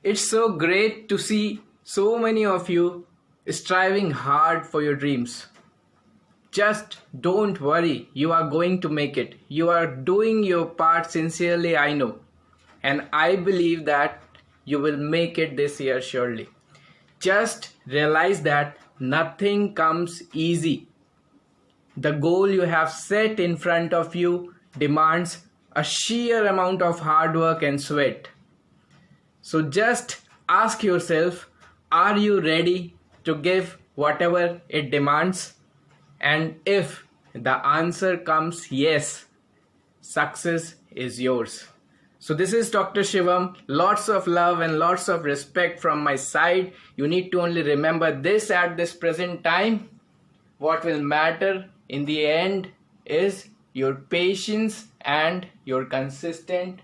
It's so great to see so many of you striving hard for your dreams. Just don't worry, you are going to make it. You are doing your part sincerely, I know. And I believe that you will make it this year surely. Just realize that nothing comes easy. The goal you have set in front of you demands a sheer amount of hard work and sweat. So just ask yourself, are you ready to give whatever it demands? And if the answer comes yes, success is yours. So this is Dr. Shivam. Lots of love and lots of respect from my side. You need to only remember this at this present time. What will matter in the end is your patience and your consistent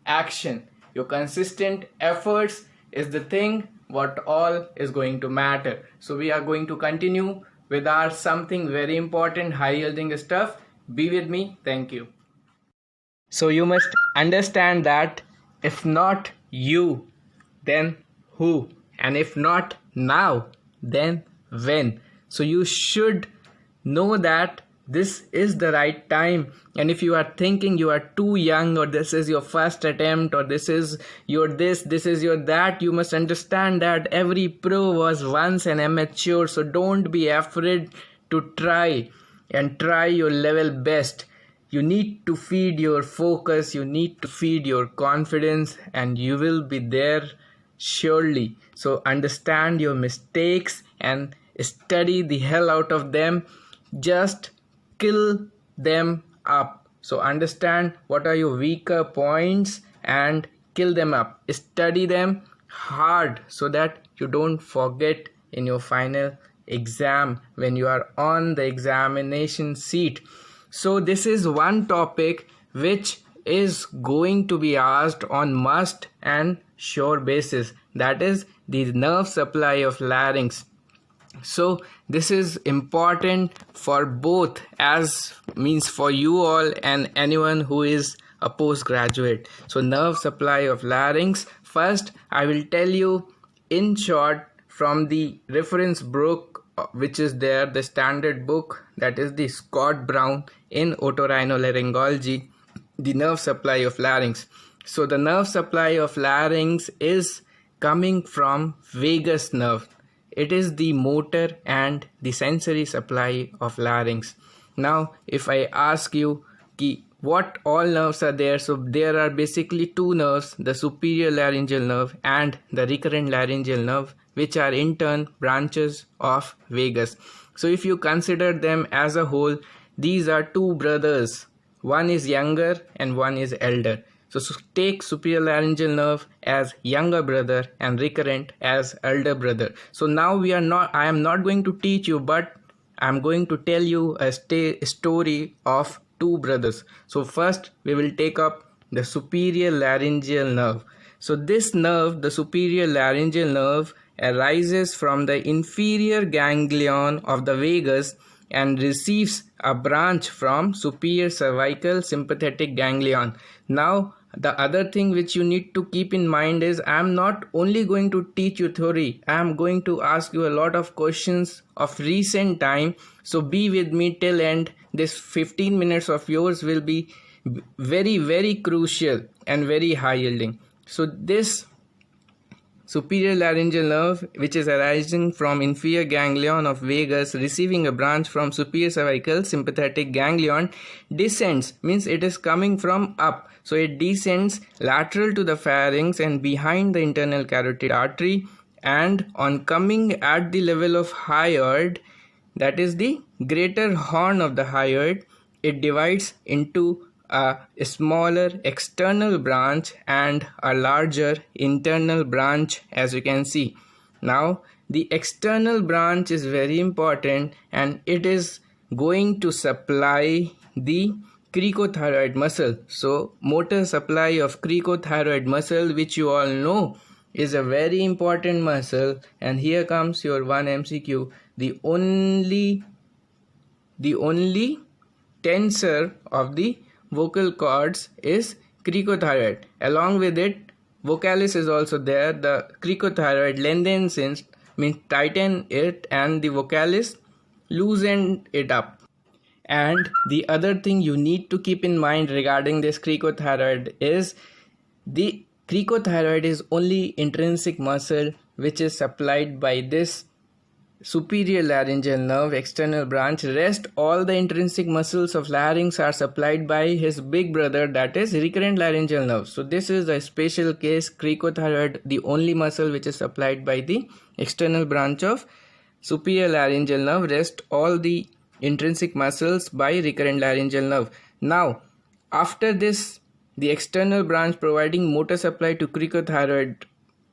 action. Your consistent efforts is the thing what all is going to matter. So we are going to continue with our something very important high yielding stuff. Be with me. Thank you. So you must understand that if not you, then who? And if not now, then when? So you should know that this is the right time. And if you are thinking you are too young, or this is your first attempt, or this is your this is your that, you must understand that every pro was once an amateur. So don't be afraid to try and try your level best. You need to feed your focus, you need to feed your confidence, and you will be there surely. So understand your mistakes and study the hell out of them. Just kill them up. So understand what are your weaker points and kill them up. Study them hard so that you don't forget in your final exam when you are on the examination seat. So this is one topic which is going to be asked on must and sure basis. That is the nerve supply of larynx. So this is important for both, as means for you all and anyone who is a postgraduate. So nerve supply of larynx. First, I will tell you in short from the reference book which is there, the standard book, that is the Scott Brown in otorhinolaryngology, the nerve supply of larynx. So the nerve supply of larynx is coming from vagus nerve. It is the motor and the sensory supply of larynx. Now, if I ask you what all nerves are there, so there are basically two nerves, the superior laryngeal nerve and the recurrent laryngeal nerve, which are in turn branches of vagus. So if you consider them as a whole, these are two brothers. One is younger and one is elder. So take superior laryngeal nerve as younger brother and recurrent as elder brother. So now I am not going to teach you, but I am going to tell you a story of two brothers. So first we will take up the superior laryngeal nerve. So this nerve, the superior laryngeal nerve, arises from the inferior ganglion of the vagus and receives a branch from superior cervical sympathetic ganglion. Now the other thing which you need to keep in mind is I am not only going to teach you theory, I am going to ask you a lot of questions of recent time. So be with me till end. This 15 minutes of yours will be very, very crucial and very high yielding. So this superior laryngeal nerve, which is arising from inferior ganglion of vagus, receiving a branch from superior cervical sympathetic ganglion, descends, means it is coming from up. So it descends lateral to the pharynx and behind the internal carotid artery, and on coming at the level of hyoid, that is the greater horn of the hyoid, it divides into a smaller external branch and a larger internal branch, as you can see. Now the external branch is very important and it is going to supply the cricothyroid muscle. So motor supply of cricothyroid muscle, which you all know is a very important muscle. And here comes your one MCQ. The only tensor of the vocal cords is cricothyroid. Along with it, vocalis is also there. The cricothyroid lengthens it, means tighten it, and the vocalis loosen it up. And the other thing you need to keep in mind regarding this cricothyroid is the cricothyroid is only intrinsic muscle which is supplied by this superior laryngeal nerve external branch. Rest all the intrinsic muscles of larynx are supplied by his big brother, that is recurrent laryngeal nerve. So this is a special case, cricothyroid, the only muscle which is supplied by the external branch of superior laryngeal nerve. Rest all the intrinsic muscles by recurrent laryngeal nerve. Now after this, the external branch providing motor supply to cricothyroid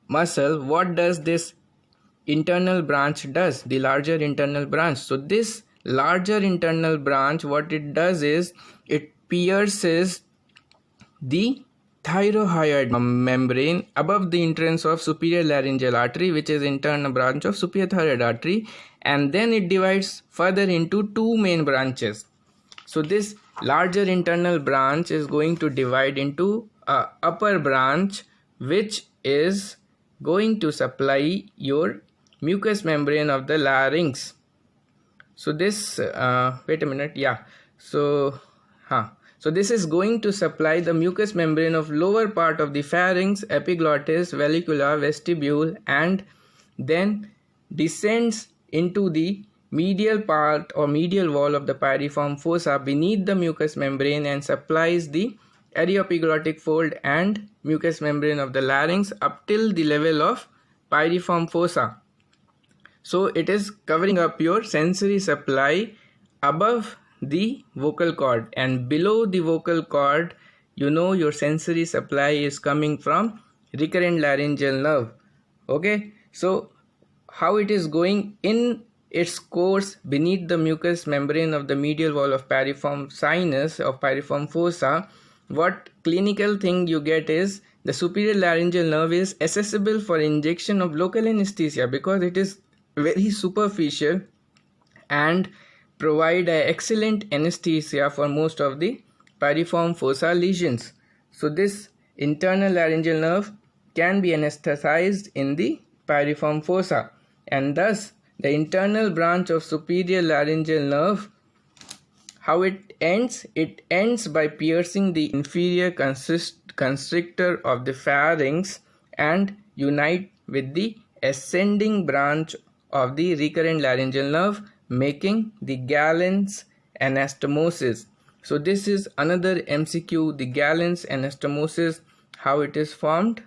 muscle, what does this internal branch does? The larger internal branch. So this larger internal branch, what it does is it pierces the thyroid membrane above the entrance of superior laryngeal artery, which is internal branch of superior thyroid artery, and then it divides further into two main branches. So this larger internal branch is going to divide into a upper branch which is going to supply your mucous membrane of the larynx. So this so this is going to supply the mucous membrane of lower part of the pharynx, epiglottis, vallecula, vestibule, and then descends into the medial part or medial wall of the pyriform fossa beneath the mucous membrane and supplies the aryepiglottic fold and mucous membrane of the larynx up till the level of pyriform fossa. So it is covering up your sensory supply above the vocal cord, and below the vocal cord, you know, your sensory supply is coming from recurrent laryngeal nerve. Okay, so how it is going in its course beneath the mucous membrane of the medial wall of pyriform sinus of pyriform fossa, what clinical thing you get is the superior laryngeal nerve is accessible for injection of local anesthesia because it is very superficial and provide an excellent anesthesia for most of the pyriform fossa lesions. So this internal laryngeal nerve can be anesthetized in the pyriform fossa, and thus the internal branch of superior laryngeal nerve, how it ends? It ends by piercing the inferior constrictor of the pharynx and unite with the ascending branch of the recurrent laryngeal nerve, making the Gallen's anastomosis. So this is another MCQ, the Gallen's anastomosis, how it is formed.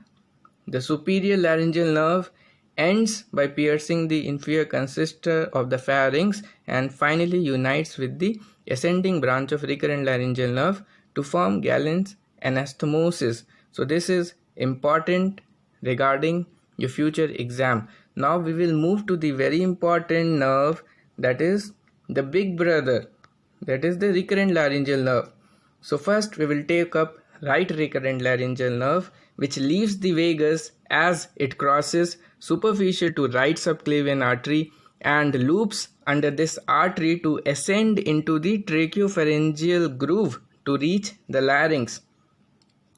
The superior laryngeal nerve ends by piercing the inferior constrictor of the pharynx and finally unites with the ascending branch of recurrent laryngeal nerve to form Gallen's anastomosis. So this is important regarding your future exam. Now we will move to the very important nerve, that is the big brother, that is the recurrent laryngeal nerve. So first we will take up right recurrent laryngeal nerve, which leaves the vagus as it crosses superficial to right subclavian artery and loops under this artery to ascend into the tracheopharyngeal groove to reach the larynx,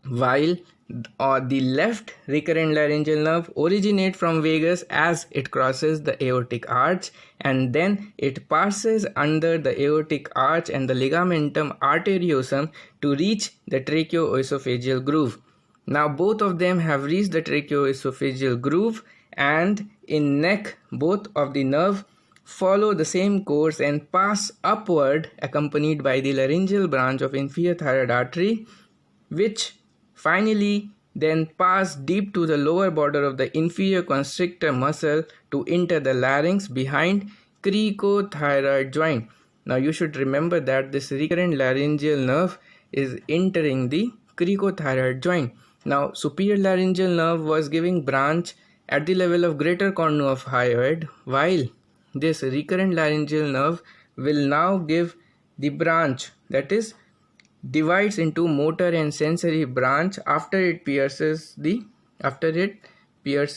while the left recurrent laryngeal nerve originates from vagus as it crosses the aortic arch, and then it passes under the aortic arch and the ligamentum arteriosum to reach the tracheoesophageal groove. Now both of them have reached the tracheoesophageal groove, and in neck both of the nerve follow the same course and pass upward accompanied by the laryngeal branch of inferior thyroid artery, which finally then pass deep to the lower border of the inferior constrictor muscle to enter the larynx behind cricothyroid joint. Now you should remember that this recurrent laryngeal nerve is entering the cricothyroid joint. Now superior laryngeal nerve was giving branch at the level of greater cornu of hyoid, while this recurrent laryngeal nerve will now give the branch, that is divides into motor and sensory branch after it pierces the goes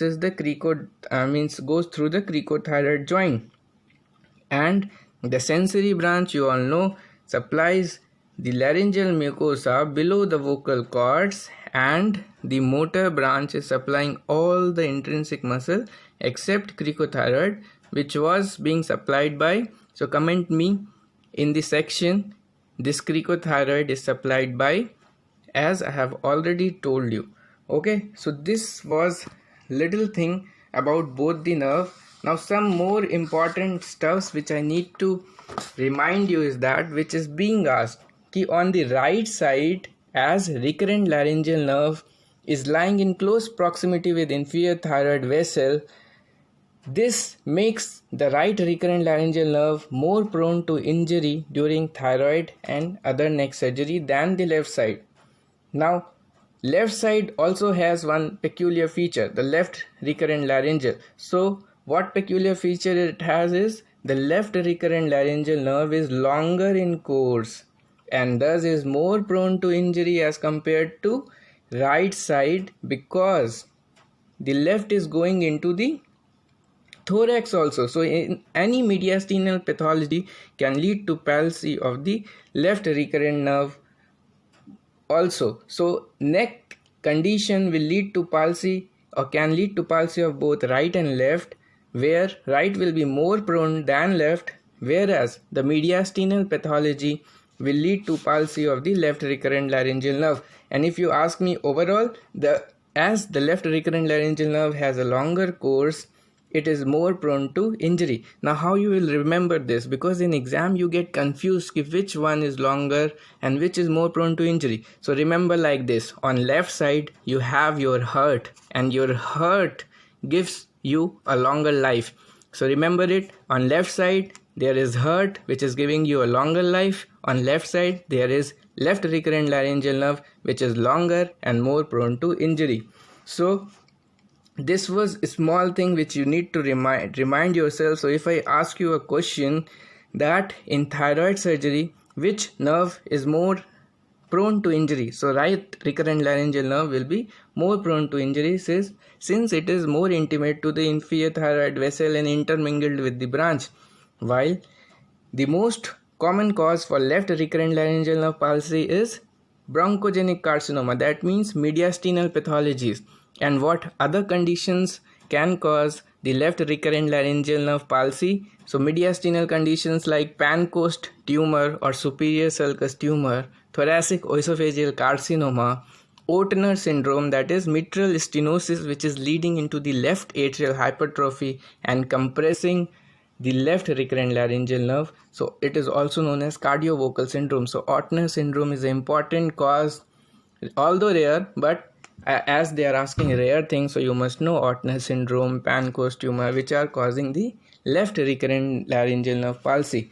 through the cricothyroid joint. And the sensory branch, you all know, supplies the laryngeal mucosa below the vocal cords and the motor branch is supplying all the intrinsic muscle except cricothyroid, which was being supplied by, so comment me in the section, this cricothyroid is supplied by, as I have already told you. Okay, so this was little thing about both the nerve. Now some more important stuffs which I need to remind you is that which is being asked ki on the right side, as recurrent laryngeal nerve is lying in close proximity with inferior thyroid vessel, this makes the right recurrent laryngeal nerve more prone to injury during thyroid and other neck surgery than the left side. Now, left side also has one peculiar feature, the left recurrent laryngeal. So, what peculiar feature it has is the left recurrent laryngeal nerve is longer in course and thus is more prone to injury as compared to right side, because the left is going into the thorax also. So in any mediastinal pathology can lead to palsy of the left recurrent nerve also. So neck condition will lead to palsy or can lead to palsy of both right and left, where right will be more prone than left, whereas the mediastinal pathology will lead to palsy of the left recurrent laryngeal nerve. And if you ask me overall, as the left recurrent laryngeal nerve has a longer course, it is more prone to injury. Now how you will remember this, because in exam you get confused if which one is longer and which is more prone to injury. So remember like this, on left side you have your heart and your heart gives you a longer life. So remember it, on left side there is heart which is giving you a longer life, on left side there is left recurrent laryngeal nerve which is longer and more prone to injury. So this was a small thing which you need to remind yourself. So if I ask you a question that in thyroid surgery which nerve is more prone to injury, so right recurrent laryngeal nerve will be more prone to injury since it is more intimate to the inferior thyroid vessel and intermingled with the branch, while the most common cause for left recurrent laryngeal nerve palsy is bronchogenic carcinoma, that means mediastinal pathologies. And what other conditions can cause the left recurrent laryngeal nerve palsy? So mediastinal conditions like Pancoast tumor or superior sulcus tumor, thoracic oesophageal carcinoma, Oatner syndrome, that is mitral stenosis which is leading into the left atrial hypertrophy and compressing the left recurrent laryngeal nerve. So it is also known as cardiovocal syndrome. So Oatner syndrome is an important cause, although rare, but as they are asking rare things, so you must know Oatner syndrome, Pancoast tumor, which are causing the left recurrent laryngeal nerve palsy.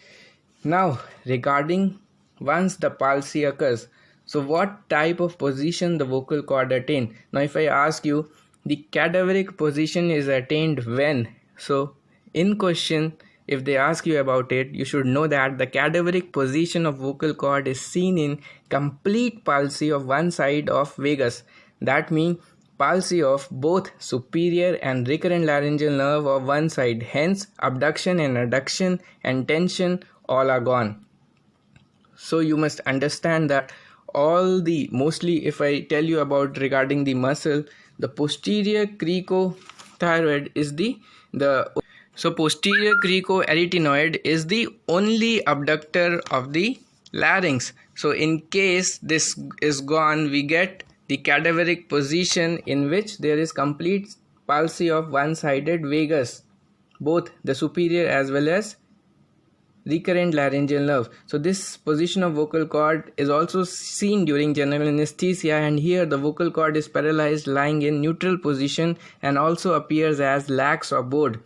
Now regarding once the palsy occurs, so what type of position the vocal cord attain? Now if I ask you, the cadaveric position is attained when? So in question, if they ask you about it, you should know that the cadaveric position of vocal cord is seen in complete palsy of one side of vagus. That means palsy of both superior and recurrent laryngeal nerve of one side. Hence, abduction and adduction and tension all are gone. So you must understand that mostly if I tell you about regarding the muscle, the posterior cricothyroid is so posterior cricoarytenoid is the only abductor of the larynx. So in case this is gone, we get the cadaveric position in which there is complete palsy of one-sided vagus, both the superior as well as recurrent laryngeal nerve. So this position of vocal cord is also seen during general anesthesia, and here the vocal cord is paralyzed, lying in neutral position, and also appears as lax or bowed.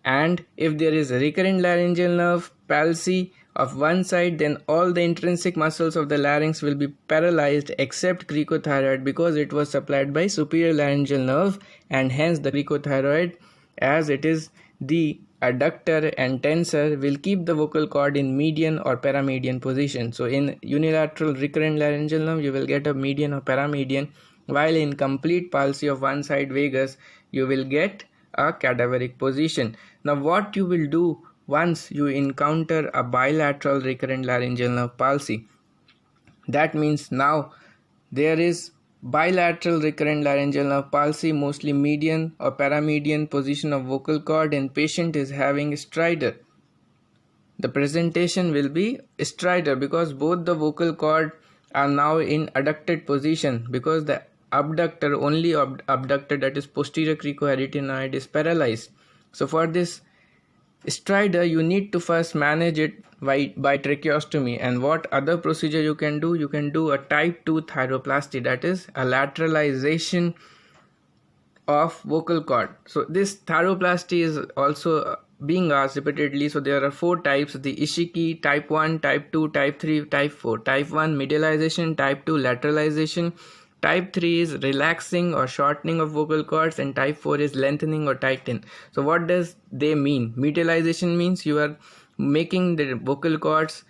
And if there is a recurrent laryngeal nerve palsy of one side, then all the intrinsic muscles of the larynx will be paralyzed except cricothyroid, because it was supplied by superior laryngeal nerve, and hence the cricothyroid, as it is the adductor and tensor, will keep the vocal cord in median or paramedian position. So in unilateral recurrent laryngeal nerve you will get a median or paramedian, while in complete palsy of one side vagus you will get a cadaveric position. Now what you will do once you encounter a bilateral recurrent laryngeal nerve palsy? That means now there is bilateral recurrent laryngeal nerve palsy, mostly median or paramedian position of vocal cord, and patient is having stridor. The presentation will be stridor because both the vocal cord are now in adducted position because the abductor, only abductor, that is posterior cricoarytenoid, is paralyzed. So for this stridor, you need to first manage it by tracheostomy. And what other procedure you can do? You can do a type 2 thyroplasty, that is a lateralization of vocal cord. So this thyroplasty is also being asked repeatedly. So there are 4 types: the Ishiki, type 1, type 2, type 3, type 4. Type 1 medialization, type 2 lateralization, type 3 is relaxing or shortening of vocal cords, and type 4 is lengthening or tightening. So what does they mean? Medialization means you are making the vocal cords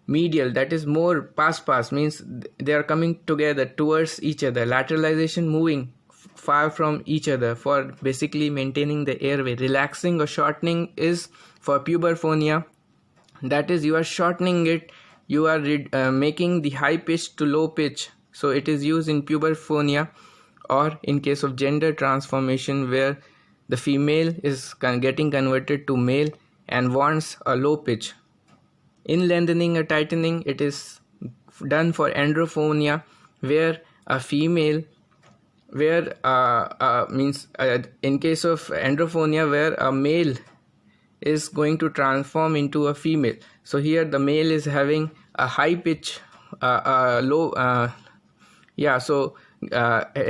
medial, that is more pass, means they are coming together towards each other. Lateralization, moving far from each other for basically maintaining the airway. Relaxing or shortening is for puberphonia, that is you are shortening it, you are making the high pitch to low pitch. So it is used in puberphonia, or in case of gender transformation where the female is getting converted to male and wants a low pitch. In lengthening or tightening, it is done for androphonia where a female, where in case of androphonia where a male is going to transform into a female. So here the male is having a high pitch, a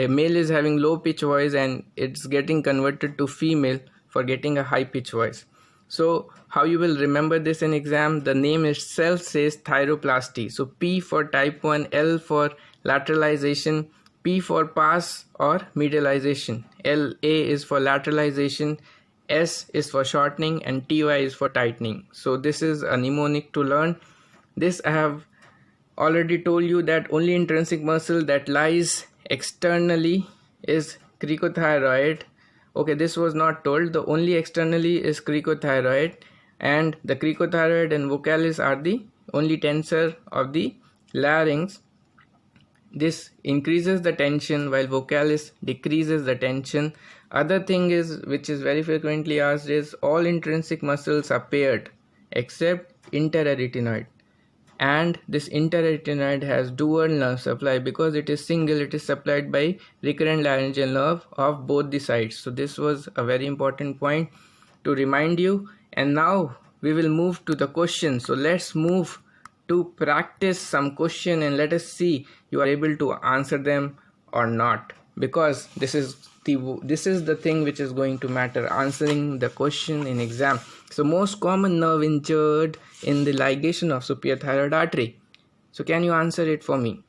male is having low pitch voice and it's getting converted to female for getting a high pitch voice. So how you will remember this in exam? The name itself says thyroplasty. So P for type 1, L for lateralization, P for pass or medialization, LA is for lateralization, S is for shortening, and TY is for tightening. So this is a mnemonic to learn. This I have already told you that only intrinsic muscle that lies externally is cricothyroid. Okay, this was not told. The only externally is cricothyroid, and the cricothyroid and vocalis are the only tensor of the larynx. This increases the tension while vocalis decreases the tension. Other thing is, which is very frequently asked, is all intrinsic muscles are paired except interarytenoid, and this interarytenoid has dual nerve supply. Because it is single, it is supplied by recurrent laryngeal nerve of both the sides. So this was a very important point to remind you. And now we will move to the question. So let's move to practice some question and let us see you are able to answer them or not, because this is the thing which is going to matter, answering the question in exam. So most common nerve injured in the ligation of superior thyroid artery. So can you answer it for me?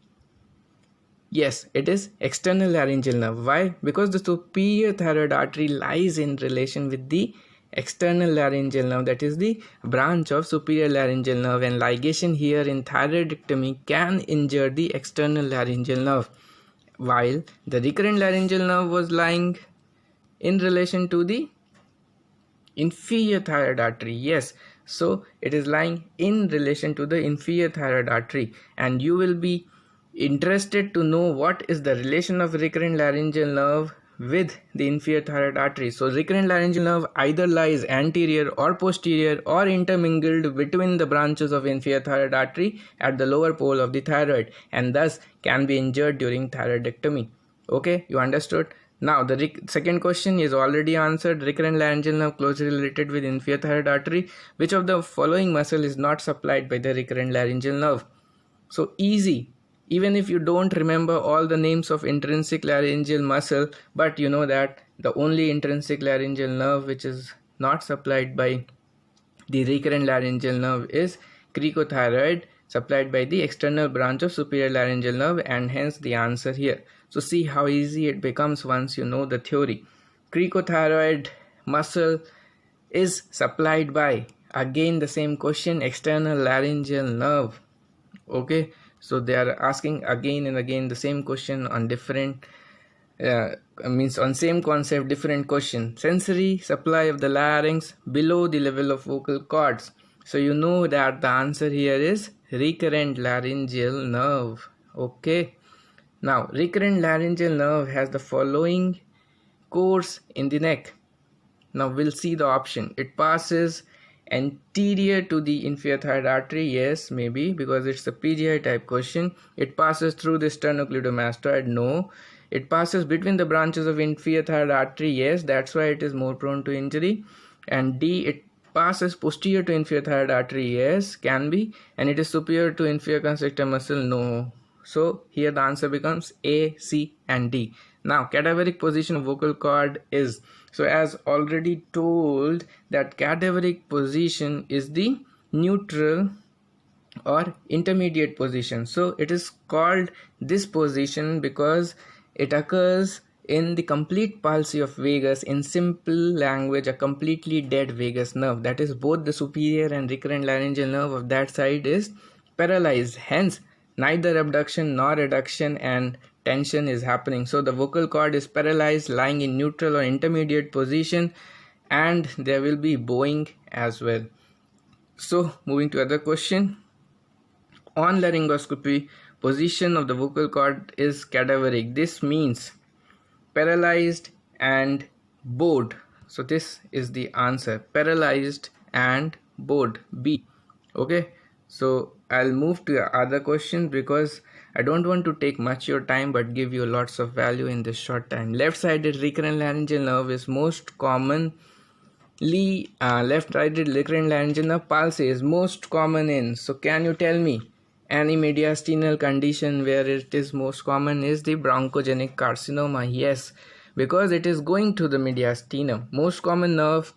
Yes, it is external laryngeal nerve. Why? Because the superior thyroid artery lies in relation with the external laryngeal nerve, that is the branch of superior laryngeal nerve, and ligation here in thyroidectomy can injure the external laryngeal nerve, while the recurrent laryngeal nerve was lying in relation to the inferior thyroid artery. Yes, so it is lying in relation to the inferior thyroid artery, and you will be interested to know what is the relation of recurrent laryngeal nerve with the inferior thyroid artery. So recurrent laryngeal nerve either lies anterior or posterior or intermingled between the branches of inferior thyroid artery at the lower pole of the thyroid, and thus can be injured during thyroidectomy. Okay, you understood? Now the second question is already answered. Recurrent laryngeal nerve closely related with inferior thyroid artery. Which of the following muscle is not supplied by the recurrent laryngeal nerve? So easy. Even if you don't remember all the names of intrinsic laryngeal muscle, but you know that the only intrinsic laryngeal nerve which is not supplied by the recurrent laryngeal nerve is cricothyroid, supplied by the external branch of superior laryngeal nerve, and hence the answer here. So see how easy it becomes once you know the theory. Cricothyroid muscle is supplied by, again the same question, external laryngeal nerve. Okay, so they are asking again and again the same question on different on same concept, different question. Sensory supply of the larynx below the level of vocal cords. So you know that the answer here is recurrent laryngeal nerve. Okay, Now, recurrent laryngeal nerve has the following course in the neck. Now we'll see the option. It passes anterior to the inferior thyroid artery. Yes, maybe, because it's a PGI type question. It passes through the sternocleidomastoid. No. It passes between the branches of inferior thyroid artery. Yes, that's why it is more prone to injury. And D, it passes posterior to inferior thyroid artery. Yes, can be. And it is superior to inferior constrictor muscle. No. So here the answer becomes A, C and D. Now cadaveric position of vocal cord is, so as already told, that cadaveric position is the neutral or intermediate position. So it is called this position because it occurs in the complete palsy of vagus. In simple language, a completely dead vagus nerve, that is both the superior and recurrent laryngeal nerve of that side, is paralyzed. Hence neither abduction nor adduction and tension is happening. So the vocal cord is paralyzed, lying in neutral or intermediate position, and there will be bowing as well. So moving to other question. On laryngoscopy, position of the vocal cord is cadaveric. This means paralyzed and bowed. So this is the answer, paralyzed and bowed, B. Okay, so I'll move to other questions because I don't want to take much your time but give you lots of value in this short time. Left-sided recurrent laryngeal nerve is most commonly left-sided recurrent laryngeal nerve palsy is most common in. So can you tell me any mediastinal condition where it is most common? Is the bronchogenic carcinoma. Yes, because it is going to the mediastinum. Most common nerve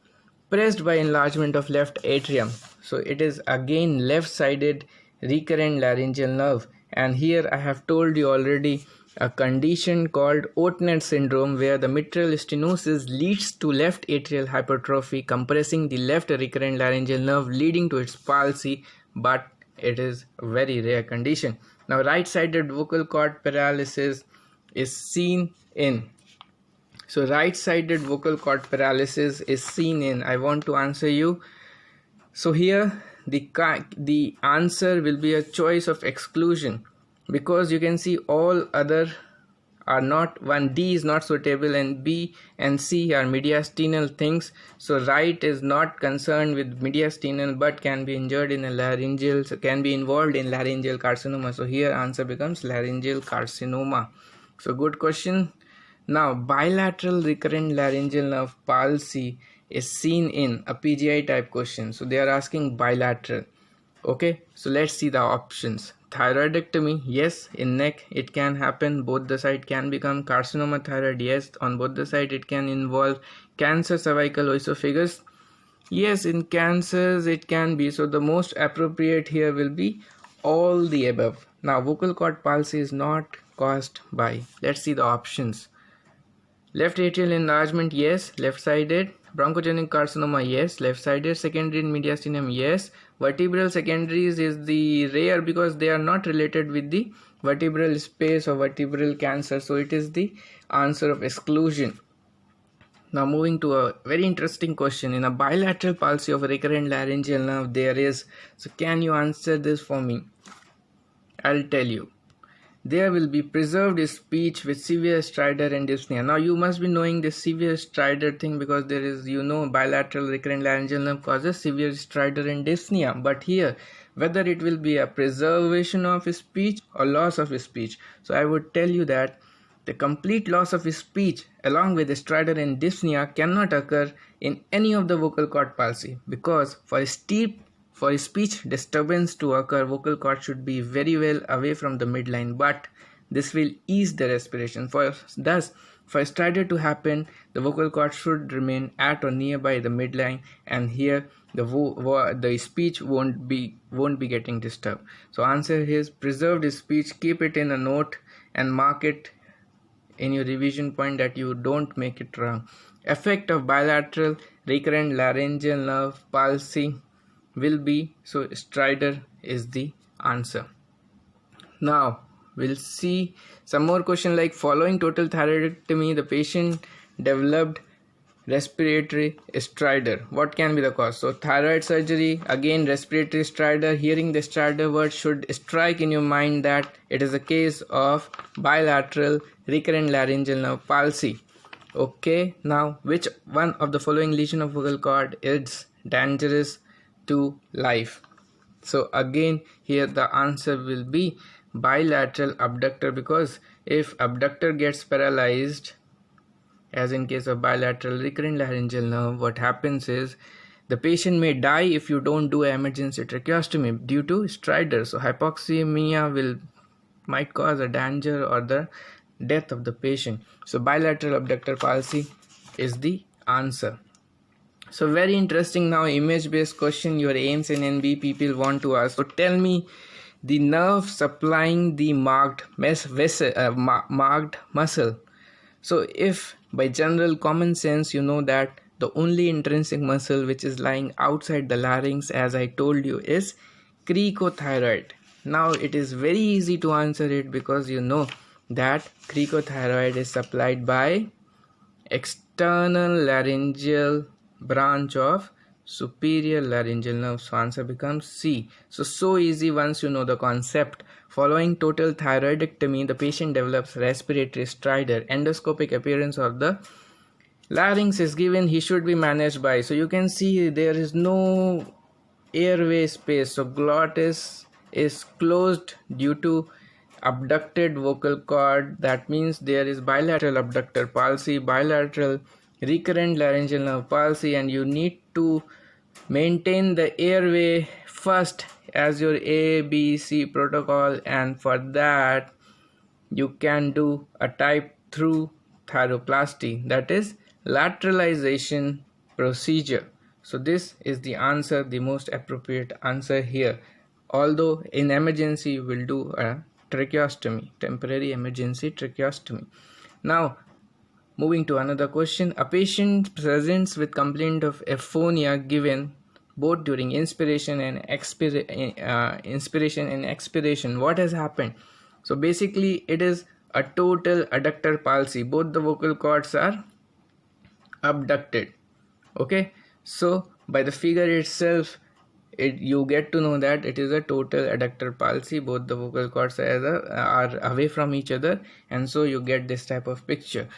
pressed by enlargement of left atrium. So it is again left-sided recurrent laryngeal nerve. And here I have told you already a condition called Ottner syndrome, where the mitral stenosis leads to left atrial hypertrophy, compressing the left recurrent laryngeal nerve, leading to its palsy, but it is a very rare condition. Now right-sided vocal cord paralysis is seen in. So right-sided vocal cord paralysis is seen in. I want to answer you. So here the answer will be a choice of exclusion, because you can see all other are not, one D is not suitable and B and C are mediastinal things. So right is not concerned with mediastinal but can be injured in a laryngeal, so can be involved in laryngeal carcinoma. So here answer becomes laryngeal carcinoma. So good question. Now bilateral recurrent laryngeal nerve palsy is seen in a PGI type question. So they are asking bilateral. Okay, so let's see the options. Thyroidectomy, yes, in neck it can happen, both the side can become carcinoma thyroid. Yes, on both the side it can involve cancer cervical esophagus. Yes, in cancers it can be. So the most appropriate here will be all the above. Now vocal cord palsy is not caused by, let's see the options. Left atrial enlargement, yes, left-sided. Bronchogenic carcinoma, yes, left-sided. Secondary in mediastinum, yes. Vertebral secondaries is the rare because they are not related with the vertebral space or vertebral cancer. So it is the answer of exclusion. Now moving to a very interesting question. In a bilateral palsy of recurrent laryngeal nerve there is, so can you answer this for me? I'll tell you. There will be preserved speech with severe stridor and dyspnea. Now you must be knowing this severe stridor thing because there is, bilateral recurrent laryngeal nerve causes severe stridor and dyspnea. But here, whether it will be a preservation of speech or loss of speech. So I would tell you that the complete loss of speech along with stridor and dyspnea cannot occur in any of the vocal cord palsy, because for speech disturbance to occur, vocal cord should be very well away from the midline, but this will ease the respiration. Thus, for stridor to happen, the vocal cord should remain at or nearby the midline, and here the speech won't be getting disturbed. So answer is preserved speech. Keep it in a note and mark it in your revision point that you don't make it wrong. Effect of bilateral recurrent laryngeal nerve palsy will be, so stridor is the answer. Now we'll see some more question like following total thyroidectomy the patient developed respiratory stridor. What can be the cause? So thyroid surgery, again respiratory stridor. Hearing the stridor word should strike in your mind that it is a case of bilateral recurrent laryngeal nerve palsy. Okay, now which one of the following lesion of vocal cord is dangerous to life? So again here the answer will be bilateral abductor, because if abductor gets paralyzed, as in case of bilateral recurrent laryngeal nerve, what happens is the patient may die if you don't do emergency tracheostomy due to stridor. So hypoxemia might cause a danger or the death of the patient. So bilateral abductor palsy is the answer. So very interesting. Now image based question, your AIMS and NB people want to ask. So tell me the nerve supplying the marked muscle. So if by general common sense you know that the only intrinsic muscle which is lying outside the larynx, as I told you, is cricothyroid. Now it is very easy to answer it, because you know that cricothyroid is supplied by external laryngeal branch of superior laryngeal nerve. So answer becomes C. So easy once you know the concept. Following total thyroidectomy, the patient develops respiratory stridor. Endoscopic appearance of the larynx is given. He should be managed by. So you can see there is no airway space. So glottis is closed due to abducted vocal cord. That means there is bilateral abductor palsy, bilateral recurrent laryngeal nerve palsy, and you need to maintain the airway first as your ABC protocol, and for that you can do a type through thyroplasty, that is lateralization procedure. So this is the answer, the most appropriate answer here. Although in emergency you will do a tracheostomy, temporary emergency tracheostomy. Now moving to another question. A patient presents with complaint of aphonia given both during inspiration and expiration. What has happened? So basically it is a total adductor palsy. Both the vocal cords are abducted. Okay, so by the figure itself you get to know that it is a total adductor palsy. Both the vocal cords are away from each other, and so you get this type of picture.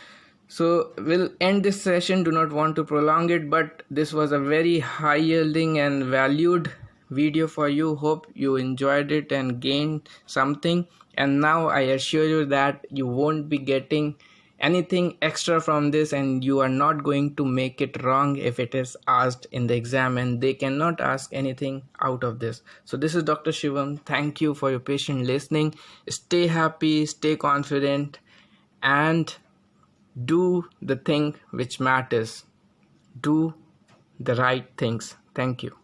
So we'll end this session, do not want to prolong it, but this was a very high yielding and valued video for you. Hope you enjoyed it and gained something, and now I assure you that you won't be getting anything extra from this, and you are not going to make it wrong if it is asked in the exam, and they cannot ask anything out of this. So this is Dr. Shivam. Thank you for your patient listening. Stay happy, stay confident, and do the thing which matters. Do the right things. Thank you.